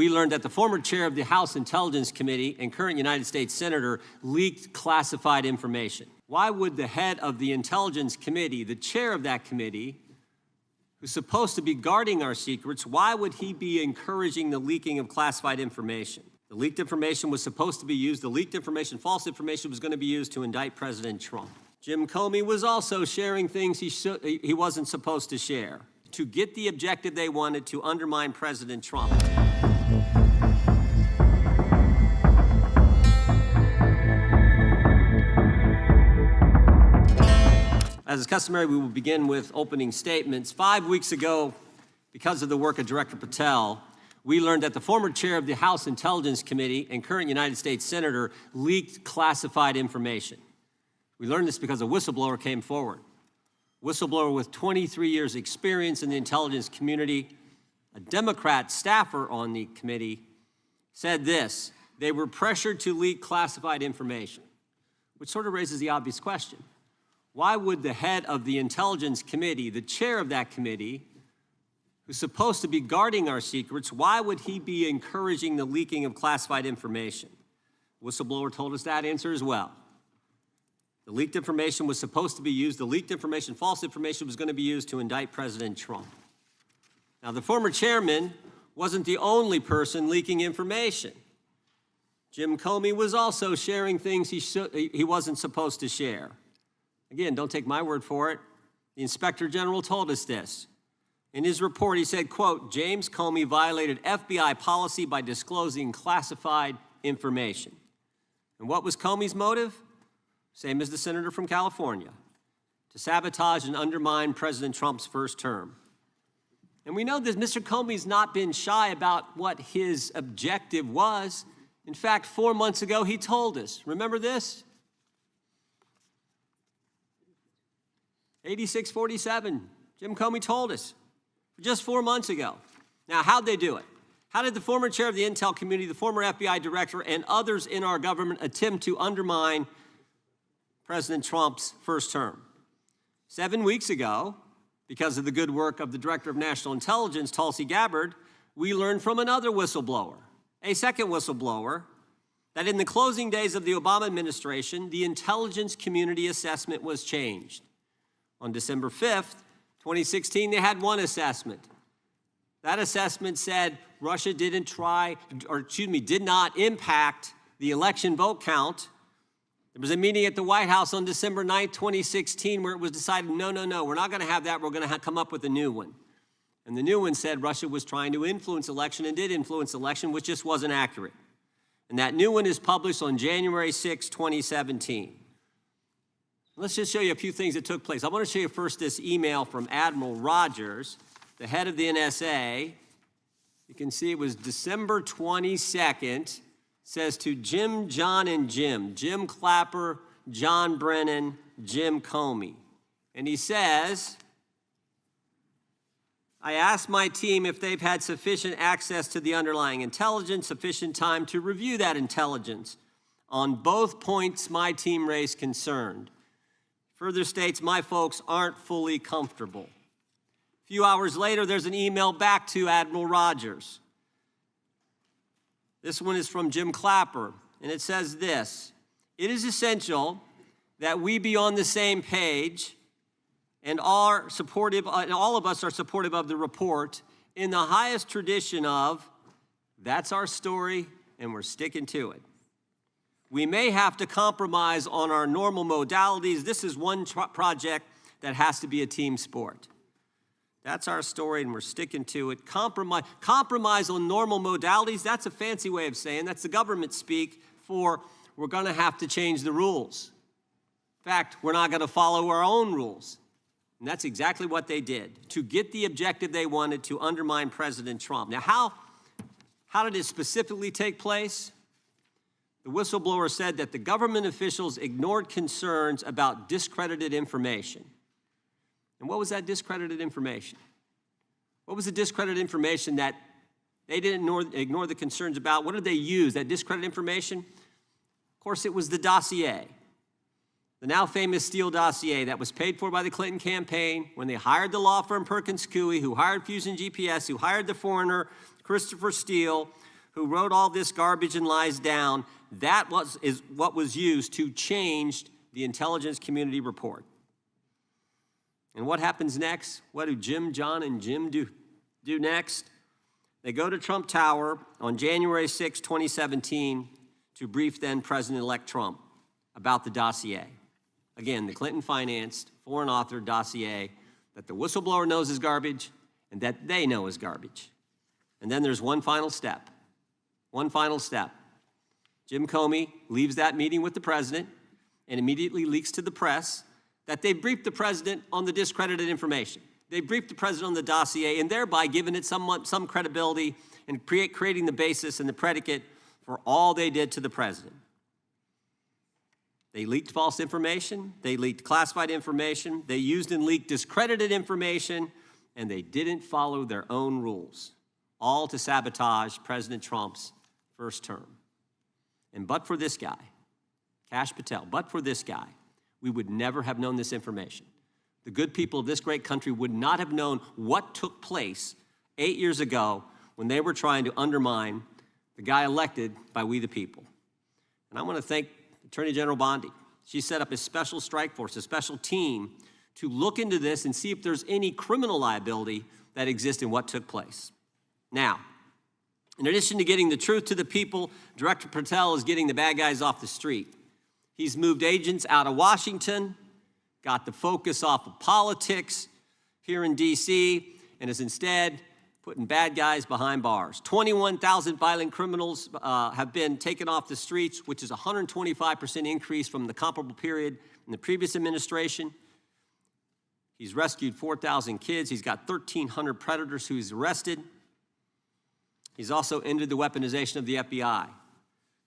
we learned that the former chair of the House Intelligence Committee and current United States Senator leaked classified information. Why would the head of the Intelligence Committee, the chair of that committee, who's supposed to be guarding our secrets, why would he be encouraging the leaking of classified information? The leaked information was supposed to be used, the leaked information, false information, was going to be used to indict President Trump. Jim Comey was also sharing things he wasn't supposed to share to get the objective they wanted, to undermine President Trump. As is customary, we will begin with opening statements. 5 weeks ago, because of the work of Director Patel, we learned that the former chair of the House Intelligence Committee and current United States Senator leaked classified information. We learned this because a whistleblower came forward. A whistleblower with 23 years' experience in the intelligence community, a Democrat staffer on the committee, said this: they were pressured to leak classified information, which sort of raises the obvious question. Why would the head of the Intelligence Committee, the chair of that committee, who's supposed to be guarding our secrets, why would he be encouraging the leaking of classified information? Whistleblower told us that answer as well. The leaked information was supposed to be used, the leaked information, false information, was going to be used to indict President Trump. Now, the former chairman wasn't the only person leaking information. Jim Comey was also sharing things he wasn't supposed to share. Again, don't take my word for it. The Inspector General told us this. In his report, he said, quote, James Comey violated FBI policy by disclosing classified information. And what was Comey's motive? Same as the senator from California: to sabotage and undermine President Trump's first term. And we know that Mr. Comey's not been shy about what his objective was. In fact, 4 months ago, he told us. Remember this? 86-47, Jim Comey told us just 4 months ago. Now, how'd they do it? How did the former chair of the Intel community, the former FBI director, and others in our government attempt to undermine President Trump's first term? 7 weeks ago, because of the good work of the Director of National Intelligence, Tulsi Gabbard, we learned from another whistleblower, a second whistleblower, that in the closing days of the Obama administration, the intelligence community assessment was changed. On December 5th, 2016, they had one assessment. That assessment said Russia did not impact the election vote count. There was a meeting at the White House on December 9th, 2016, where it was decided, no, we're not going to have that. We're going to come up with a new one. And the new one said Russia was trying to influence election and did influence election, which just wasn't accurate. And that new one is published on January 6, 2017. Let's just show you a few things that took place. I want to show you first this email from Admiral Rogers, the head of the NSA. You can see it was December 22nd. It says to Jim, John, and Jim Clapper, John Brennan, Jim Comey. And he says, I asked my team if they've had sufficient access to the underlying intelligence, sufficient time to review that intelligence. On both points, my team raised concern. Further states, my folks aren't fully comfortable. A few hours later, there's an email back to Admiral Rogers. This one is from Jim Clapper, and it says this: it is essential that we be on the same page and all of us are supportive of the report in the highest tradition of, that's our story and we're sticking to it. We may have to compromise on our normal modalities. This is one project that has to be a team sport. That's our story, and we're sticking to it. Compromise on normal modalities, that's a fancy way of saying, that's the government speak for we're going to have to change the rules. In fact, we're not going to follow our own rules. And that's exactly what they did, to get the objective they wanted, to undermine President Trump. Now, how did it specifically take place? The whistleblower said that the government officials ignored concerns about discredited information. And what was that discredited information? What was the discredited information that they didn't ignore the concerns about? What did they use, that discredited information? Of course, it was the dossier, the now famous Steele dossier that was paid for by the Clinton campaign when they hired the law firm Perkins Coie, who hired Fusion GPS, who hired the foreigner Christopher Steele, who wrote all this garbage and lies down, is what was used to change the intelligence community report. And what happens next? What do Jim, John, and Jim do next? They go to Trump Tower on January 6, 2017, to brief then President-elect Trump about the dossier. Again, the Clinton-financed, foreign-authored dossier that the whistleblower knows is garbage and that they know is garbage. And then there's one final step. One final step. Jim Comey leaves that meeting with the president and immediately leaks to the press that they briefed the president on the discredited information. They briefed the president on the dossier and thereby giving it some credibility and creating the basis and the predicate for all they did to the president. They leaked false information, they leaked classified information, they used and leaked discredited information, and they didn't follow their own rules, all to sabotage President Trump's first term. And but for this guy, Kash Patel, but for this guy, we would never have known this information. The good people of this great country would not have known what took place 8 years ago when they were trying to undermine the guy elected by we the people. And I want to thank Attorney General Bondi. She set up a special strike force, a special team, to look into this and see if there's any criminal liability that exists in what took place. Now, in addition to getting the truth to the people, Director Patel is getting the bad guys off the street. He's moved agents out of Washington, got the focus off of politics here in D.C., and is instead putting bad guys behind bars. 21,000 violent criminals have been taken off the streets, which is a 125% increase from the comparable period in the previous administration. He's rescued 4,000 kids. He's got 1,300 predators who he's arrested. He's also ended the weaponization of the FBI.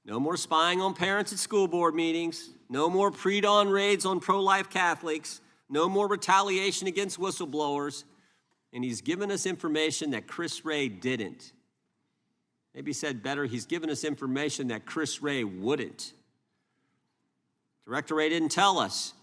No more spying on parents at school board meetings. No more pre-dawn raids on pro-life Catholics. No more retaliation against whistleblowers. And he's given us information that Chris Wray didn't. Maybe said better, he's given us information that Chris Wray wouldn't. Director Wray didn't tell us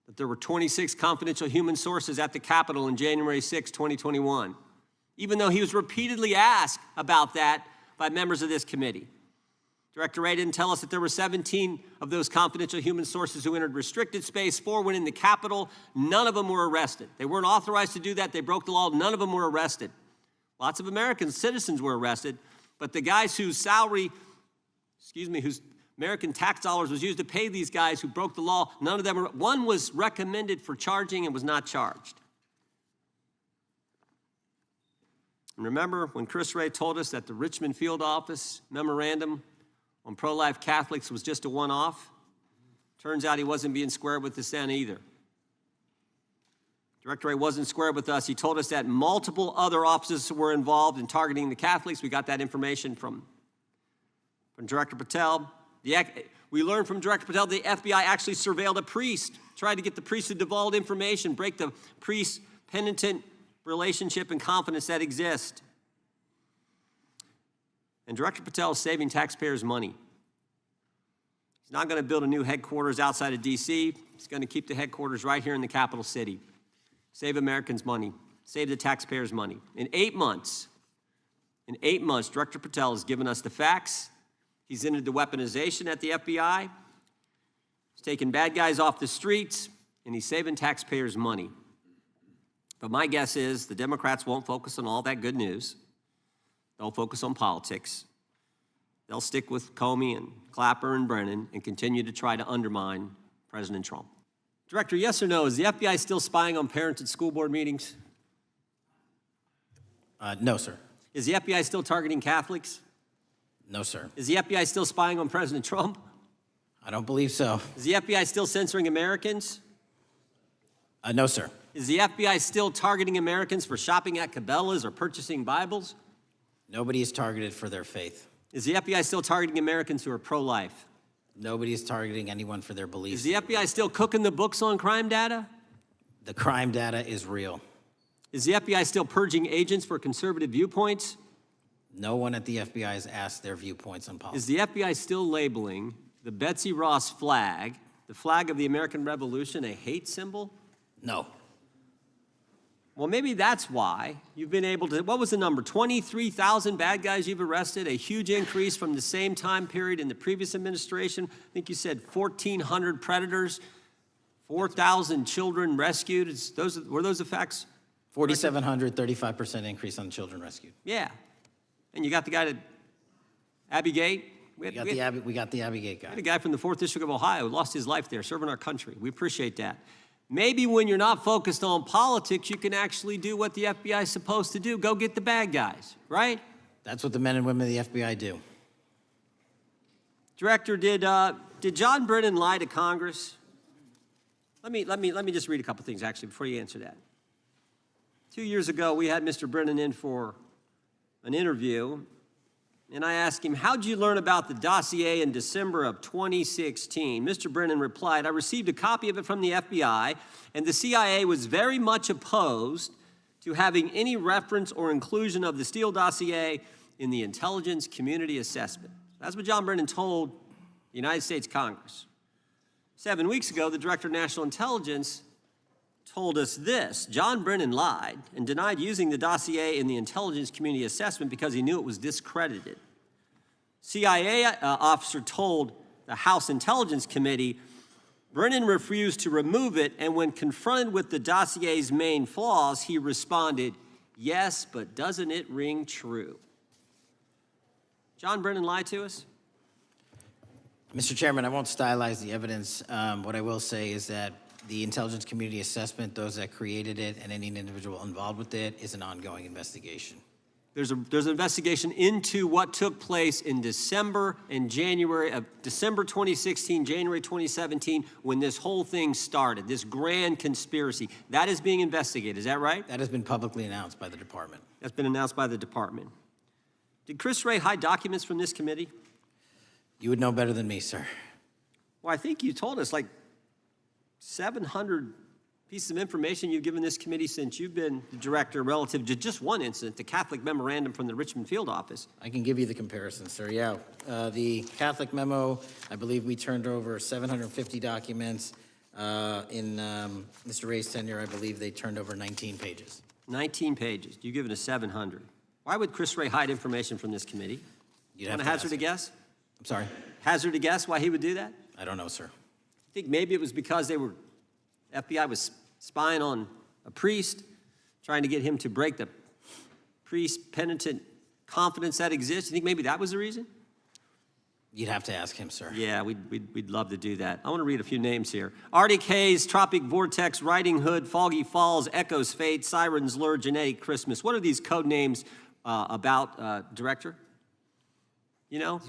that there were 26 confidential human sources at the Capitol on January 6, 2021, even though he was repeatedly asked about that by members of this committee. Director Wray didn't tell us that there were 17 of those confidential human sources who entered restricted space. 4 went in the Capitol. None of them were arrested. They weren't authorized to do that. They broke the law. None of them were arrested. Lots of American citizens were arrested, but the guys whose whose American tax dollars was used to pay these guys who broke the law, none of them were. One was recommended for charging and was not charged. And remember when Chris Wray told us that the Richmond field office memorandum on pro-life Catholics was just a one-off? Turns out he wasn't being square with us then either. Director Wray wasn't square with us. He told us that multiple other officers were involved in targeting the Catholics. We got that information from Director Patel. We learned from Director Patel the FBI actually surveilled a priest, tried to get the priest to divulge information, break the priest-penitent relationship and confidence that exists. And Director Patel is saving taxpayers' money. He's not going to build a new headquarters outside of D.C. He's going to keep the headquarters right here in the capital city. Save Americans money. Save the taxpayers' money. In 8 months, Director Patel has given us the facts. He's ended the weaponization at the FBI. He's taken bad guys off the streets, and he's saving taxpayers' money. But my guess is the Democrats won't focus on all that good news. They'll focus on politics. They'll stick with Comey and Clapper and Brennan and continue to try to undermine President Trump. Director, yes or no, is the FBI still spying on parents at school board meetings? No, sir. Is the FBI still targeting Catholics? No, sir. Is the FBI still spying on President Trump? I don't believe so. Is the FBI still censoring Americans? No, sir. Is the FBI still targeting Americans for shopping at Cabela's or purchasing Bibles? Nobody is targeted for their faith. Is the FBI still targeting Americans who are pro-life? Nobody is targeting anyone for their beliefs. Is the FBI still cooking the books on crime data? The crime data is real. Is the FBI still purging agents for conservative viewpoints? No one at the FBI has asked their viewpoints on politics. Is the FBI still labeling the Betsy Ross flag, the flag of the American Revolution, a hate symbol? No. Well, maybe that's why you've been able to, what was the number? 23,000 bad guys you've arrested, a huge increase from the same time period in the previous administration. I think you said 1,400 predators, 4,000 children rescued. Were those the facts? 4,700, 35% increase on children rescued. Yeah. And you got the guy at Abbey Gate. We got the Abbey Gate guy. We had a guy from the 4th District of Ohio who lost his life there serving our country. We appreciate that. Maybe when you're not focused on politics, you can actually do what the FBI is supposed to do. Go get the bad guys, right? That's what the men and women of the FBI do. Director, did John Brennan lie to Congress? Let me just read a couple things, actually, before you answer that. 2 years ago, we had Mr. Brennan in for an interview, and I asked him, how'd you learn about the dossier in December of 2016? Mr. Brennan replied, I received a copy of it from the FBI, and the CIA was very much opposed to having any reference or inclusion of the Steele dossier in the intelligence community assessment. That's what John Brennan told the United States Congress. 7 weeks ago, the Director of National Intelligence told us this: John Brennan lied and denied using the dossier in the intelligence community assessment because he knew it was discredited. CIA officer told the House Intelligence Committee Brennan refused to remove it, and when confronted with the dossier's main flaws, he responded, yes, but doesn't it ring true? John Brennan lied to us? Mr. Chairman, I won't stylize the evidence. What I will say is that the intelligence community assessment, those that created it and any individual involved with it, is an ongoing investigation. There's an investigation into what took place in December and January of December 2016, January 2017, when this whole thing started, this grand conspiracy. That is being investigated, is that right? That has been publicly announced by the department. That's been announced by the department. Did Chris Wray hide documents from this committee? You would know better than me, sir. Well, I think you told us like 700 pieces of information you've given this committee since you've been the director relative to just one incident, the Catholic memorandum from the Richmond field office. I can give you the comparison, sir. Yeah, the Catholic memo, I believe we turned over 750 documents. In Mr. Ray's tenure, I believe they turned over 19 pages. 19 pages. You've given us 700. Why would Chris Wray hide information from this committee? You'd have Want to to hazard ask a him. guess? I'm sorry? Hazard a guess why he would do that? I don't know, sir. I think maybe it was because FBI was spying on a priest, trying to get him to break the priest penitent confidence that exists. You think maybe that was the reason? You'd have to ask him, sir. Yeah, we'd love to do that. I want to read a few names here. Arctic Haze, Tropic Vortex, Riding Hood, Foggy Falls, Echoes Fate, Sirens Lure, Genetic Christmas. What are these code names about, Director? You know?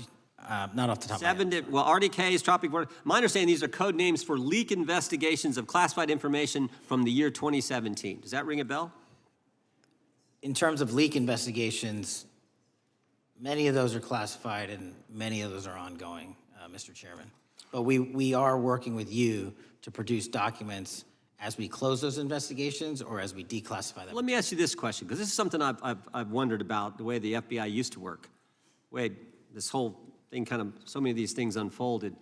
Not off the top of my head. Well, Arctic Haze, Tropic Vortex. My understanding, these are code names for leak investigations of classified information from the year 2017. Does that ring a bell? In terms of leak investigations, many of those are classified and many of those are ongoing, Mr. Chairman. But we are working with you to produce documents as we close those investigations or as we declassify them. Let me ask you this question, because this is something I've wondered about, the way the FBI used to work. Wade, this whole thing so many of these things unfolded.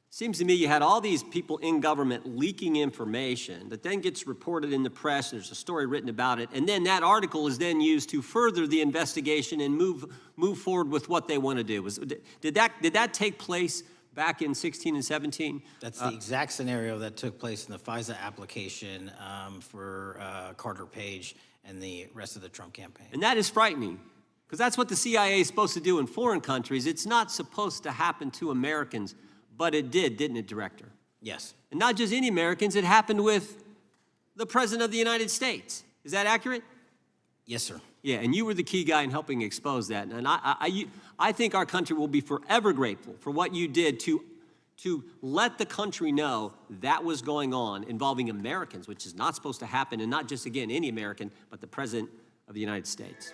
Seems to me you had all these people in government leaking information that then gets reported in the press, there's a story written about it, and then that article is then used to further the investigation and move forward with what they want to do. Did that take place back in 16 and 17? That's the exact scenario that took place in the FISA application for Carter Page and the rest of the Trump campaign. And that is frightening, because that's what the CIA is supposed to do in foreign countries. It's not supposed to happen to Americans, but it did, didn't it, Director? Yes. And not just any Americans, it happened with the President of the United States. Is that accurate? Yes, sir. Yeah, and you were the key guy in helping expose that. And I think our country will be forever grateful for what you did to let the country know that was going on involving Americans, which is not supposed to happen, and not just, again, any American, but the President of the United States.